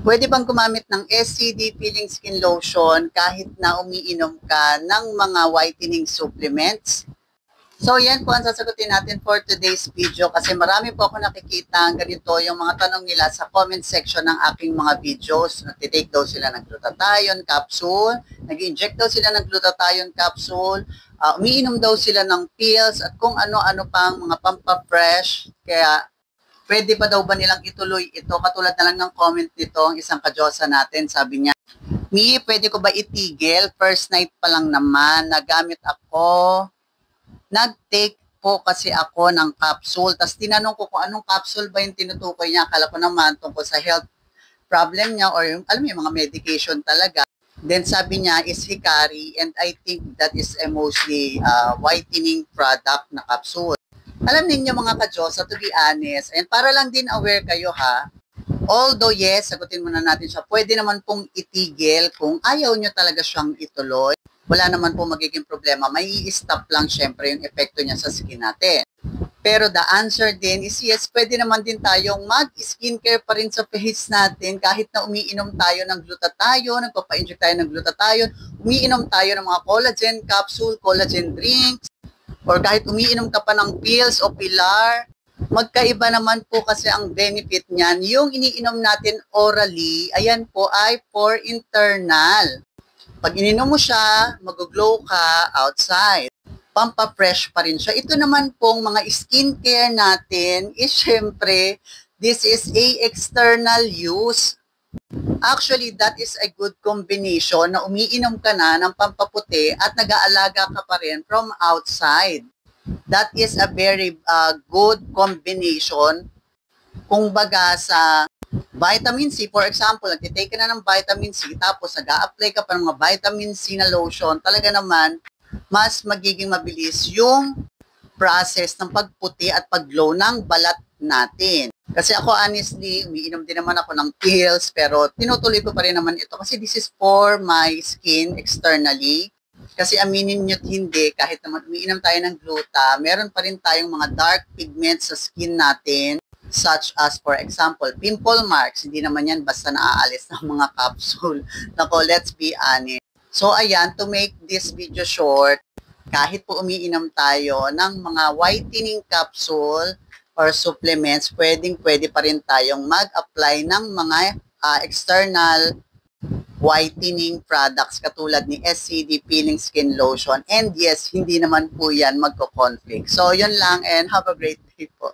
Pwede bang gumamit ng SCD Peeling Skin Lotion kahit na umiinom ka ng mga whitening supplements? So yan po ang sasagutin natin for today's video kasi marami po ako nakikita ganito yung mga tanong nila sa comment section ng aking mga videos. Nagtitake daw sila ng glutathione capsule, nag-inject daw sila ng glutathione capsule, umiinom daw sila ng pills at kung ano-ano pang mga pampafresh. Kaya pwede pa daw ba nilang ituloy ito? Katulad na lang ng comment nito, ang isang kadyosa natin, sabi niya, Mi, pwede ko ba itigil? First night pa lang naman, nagamit ako. Nag-take po kasi ako ng capsule. Tapos tinanong ko kung anong capsule ba yung tinutukoy niya. Akala ko naman tungkol sa health problem niya or yung, alam mo, yung mga medication talaga. Then sabi niya is Hikari and I think that is a mostly whitening product na capsule. Alam ninyo mga kadyosa, to be honest, and para lang din aware kayo ha, although yes, sagutin muna natin siya, pwede naman pong itigil kung ayaw nyo talaga siyang ituloy. Wala naman po magiging problema. May i-stop lang syempre yung epekto niya sa skin natin. Pero the answer din is yes, pwede naman din tayong mag-skincare pa rin sa face natin kahit na umiinom tayo ng glutathione, nagpapa-inject tayo ng glutathione, umiinom tayo ng mga collagen capsule, collagen drinks, or kahit umiinom ka pa ng pills o pilar. Magkaiba naman po kasi ang benefit niyan. Yung iniinom natin orally, ayan po ay for internal. Pag ininom mo siya, mag-glow ka outside. Pampa-fresh pa rin siya. Ito naman pong mga skincare natin is syempre, this is a external use. Actually, that is a good combination na umiinom ka na ng pampaputi at nag-aalaga ka pa rin from outside. That is a very good combination. Kung baga sa vitamin C, for example, nagtitake ka na ng vitamin C, tapos nag-a-apply ka pa ng mga vitamin C na lotion, talaga naman, mas magiging mabilis yung process ng pagputi at pag-glow ng balat natin. Kasi ako honestly, umiinom din naman ako ng pills, pero tinutuloy ko pa rin naman ito kasi this is for my skin externally. Kasi aminin nyo't hindi, kahit naman umiinom tayo ng gluta, meron pa rin tayong mga dark pigments sa skin natin, such as for example, pimple marks. Hindi naman yan basta naaalis ng mga capsule. Nako, let's be honest. So ayan, to make this video short, kahit po umiinom tayo ng mga whitening capsule or supplements, pwede pa rin tayong mag-apply ng mga external whitening products katulad ni SCD Peeling Skin Lotion. And yes, hindi naman po yan magko-conflict. So yun lang and have a great day po.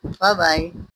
Bye-bye.